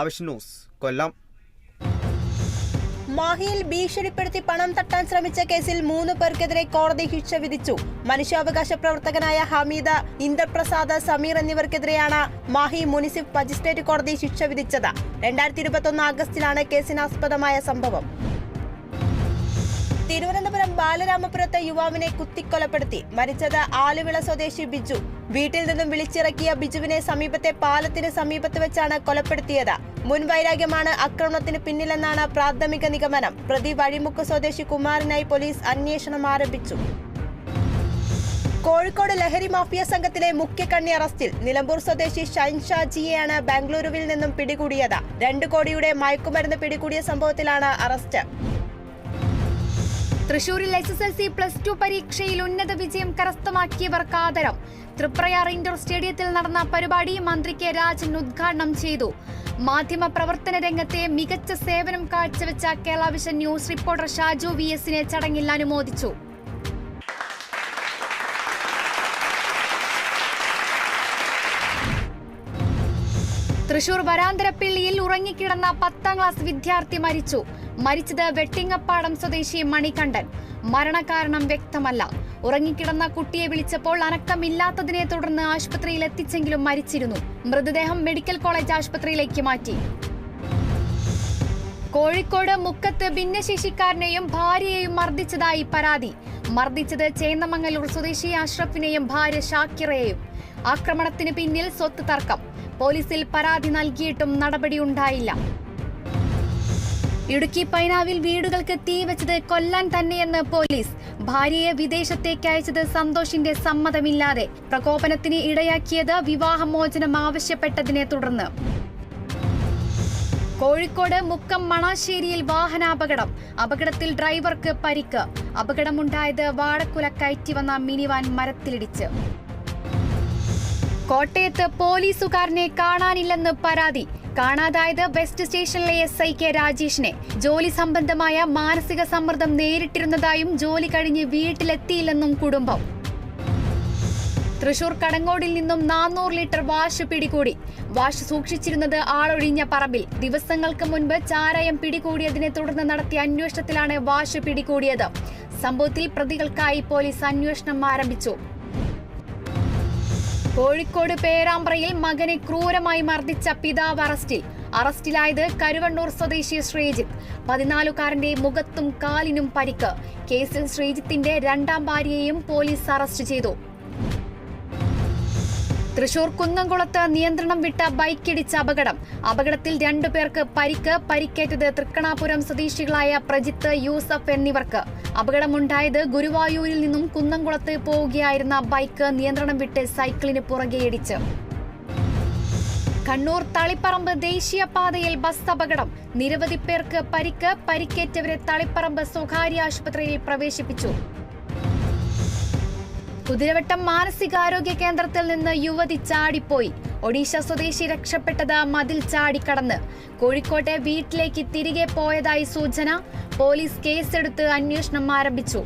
അവശ്യ ന്യൂസ് കൊല്ലം. മാഹിയിൽ ഭീഷണിപ്പെടുത്തി പണം തട്ടാൻ ശ്രമിച്ച കേസിൽ 3 പേർക്കെതിരെ കോടതി ശിക്ഷ വിധിച്ചു. മനുഷ്യാവകാശ പ്രവർത്തകനായ ഹമീദ, ഇന്ദ്രപ്രസാദ്, സമീർ എന്നിവർക്കെതിരെയാണ് മാഹി മുനിസിപ്പൽ മജിസ്ട്രേറ്റ് കോടതി ശിക്ഷ വിധിച്ചത്. 2021 ആഗസ്റ്റിലാണ് കേസിനാസ്പദമായ സംഭവം. തിരുവനന്തപുരം ബാലരാമപുരത്തെ യുവാവിനെ കുത്തിക്കൊലപ്പെടുത്തി. മരിച്ചത് ആലുവിള സ്വദേശി ബിജു. വീട്ടിൽ നിന്നും വിളിച്ചിറക്കിയ ബിജുവിനെ സമീപത്തെ പാലത്തിന് സമീപത്ത് വെച്ചാണ് കൊലപ്പെടുത്തിയത്. മുൻവൈരാഗ്യമാണ് ആക്രമണത്തിന് പിന്നിലെന്നാണ് പ്രാഥമിക നിഗമനം. പ്രതി വഴിമുക്ക് സ്വദേശി കുമാരനായി പോലീസ് അന്വേഷണം ആരംഭിച്ചു. കോഴിക്കോട് ലഹരി മാഫിയ സംഘത്തിലെ മുഖ്യകണ്ണി അറസ്റ്റിൽ. നിലമ്പൂർ സ്വദേശി ഷൈൻഷാജിയെയാണ് ബാംഗ്ലൂരുവിൽ നിന്നും പിടികൂടിയത്. 2 കോടിയുടെ മയക്കുമരുന്ന് പിടികൂടിയ സംഭവത്തിലാണ് അറസ്റ്റ്. തൃശൂരിൽ SSLC+2 പരീക്ഷയിൽ ഉന്നത വിജയം കരസ്ഥമാക്കിയവർക്ക് ആദരം. തൃപ്രയാർ ഇൻഡോർ സ്റ്റേഡിയത്തിൽ നടന്ന പരിപാടി മന്ത്രി കെ രാജൻ ഉദ്ഘാടനം ചെയ്തു. മാധ്യമ പ്രവർത്തന രംഗത്തെ മികച്ച സേവനം കാഴ്ചവെച്ച Kerala vision news reporter Shaju VS-നെ ചടങ്ങിൽ അനുമോദിച്ചു. തൃശൂർ വരാന്തരപ്പള്ളിയിൽ ഉറങ്ങിക്കിടന്ന 10ാം ക്ലാസ് വിദ്യാർത്ഥി മരിച്ചു. മരിച്ചത് വെട്ടിങ്ങപ്പാടം സ്വദേശി മണികണ്ഠൻ. മരണകാരണം വ്യക്തമല്ല. ഉറങ്ങിക്കിടന്ന കുട്ടിയെ വിളിച്ചപ്പോൾ അനക്കമില്ലാത്തതിനെ തുടർന്ന് ആശുപത്രിയിൽ എത്തിച്ചെങ്കിലും മരിച്ചിരുന്നു. മൃതദേഹം മെഡിക്കൽ കോളേജ് ആശുപത്രിയിലേക്ക് മാറ്റി. കോഴിക്കോട് മുക്കത്ത് ഭിന്നശേഷിക്കാരനെയും ഭാര്യയെയും മർദ്ദിച്ചതായി പരാതി. മർദ്ദിച്ചത് ചേന്നമംഗലൂർ സ്വദേശി അഷ്റഫിനെയും ഭാര്യ ഷാക്കിറയെയും. ആക്രമണത്തിന് പിന്നിൽ സ്വത്ത് തർക്കം. പോലീസിൽ പരാതി നൽകിയിട്ടും നടപടിയുണ്ടായില്ല. ഇടുക്കി പൈനാവിൽ വീടുകൾക്ക് തീവെച്ചത് കൊല്ലാൻ തന്നെയെന്ന് പോലീസ്. ഭാര്യയെ വിദേശത്തേക്ക് അയച്ചത് സന്തോഷിന്റെ സമ്മതമില്ലാതെ. പ്രകോപനത്തിന് ഇടയാക്കിയത് വിവാഹമോചനം ആവശ്യപ്പെട്ടതിനെ തുടർന്ന്. കോഴിക്കോട് മുക്കം മണാശ്ശേരിയിൽ വാഹനാപകടം. അപകടത്തിൽ ഡ്രൈവർക്ക് പരിക്ക്. അപകടമുണ്ടായത് വാഴക്കുല കയറ്റി വന്ന മിനിവാൻ മരത്തിലിടിച്ച്. കോട്ടയത്ത് പോലീസുകാരനെ കാണാനില്ലെന്ന് പരാതി. കാണാതായത് വെസ്റ്റ് സ്റ്റേഷനിലെ SI കെ രാജേഷിനെ. ജോലി സംബന്ധമായ മാനസിക സമ്മർദ്ദം നേരിട്ടിരുന്നതായും ജോലി കഴിഞ്ഞ് വീട്ടിലെത്തിയില്ലെന്നും കുടുംബം. തൃശൂർ കടങ്ങോടിൽ നിന്നും 400 ലിറ്റർ വാഷ് പിടികൂടി. വാഷ് സൂക്ഷിച്ചിരുന്നത് ആളൊഴിഞ്ഞ പറമ്പിൽ. ദിവസങ്ങൾക്ക് മുൻപ് ചാരായം പിടികൂടിയതിനെ തുടർന്ന് നടത്തിയ അന്വേഷണത്തിലാണ് വാഷ് പിടികൂടിയത്. സംഭവത്തിൽ പ്രതികൾക്കായി പോലീസ് അന്വേഷണം ആരംഭിച്ചു. കോഴിക്കോട് പേരാമ്പ്രയിൽ മകനെ ക്രൂരമായി മർദ്ദിച്ച പിതാവ് അറസ്റ്റിൽ. അറസ്റ്റിലായത് കരുവണ്ണൂർ സ്വദേശി ശ്രീജിത്ത്. 14-കാരന്റെ മുഖത്തും കാലിനും പരിക്ക്. കേസിൽ ശ്രീജിത്തിന്റെ 2ാം ഭാര്യയെയും പോലീസ് അറസ്റ്റ് ചെയ്തു. തൃശൂർ കുന്നംകുളത്ത് നിയന്ത്രണം വിട്ട ബൈക്കിടിച്ച അപകടം. അപകടത്തിൽ 2 പേർക്ക് പരിക്ക്. പരിക്കേറ്റത് തൃക്കണാപുരം സ്വദേശികളായ പ്രജിത്ത്, യൂസഫ് എന്നിവർക്ക്. അപകടമുണ്ടായത് ഗുരുവായൂരിൽ നിന്നും കുന്നംകുളത്ത് പോവുകയായിരുന്ന ബൈക്ക് നിയന്ത്രണം വിട്ട് സൈക്കിളിന് പുറകെയിടിച്ച്. കണ്ണൂർ തളിപ്പറമ്പ് ദേശീയപാതയിൽ ബസ് അപകടം. നിരവധി പേർക്ക് പരിക്ക്. പരിക്കേറ്റവരെ തളിപ്പറമ്പ് സ്വകാര്യ ആശുപത്രിയിൽ പ്രവേശിപ്പിച്ചു. കുതിരവട്ടം മാനസികാരോഗ്യ കേന്ദ്രത്തിൽ നിന്ന് യുവതി ചാടിപ്പോയി. ഒഡീഷ സ്വദേശി രക്ഷപ്പെട്ടത് മതിൽ ചാടിക്കടന്ന്. കോഴിക്കോട്ടെ വീട്ടിലേക്ക് തിരികെ പോയതായി സൂചന. പോലീസ് കേസെടുത്ത് അന്വേഷണം ആരംഭിച്ചു.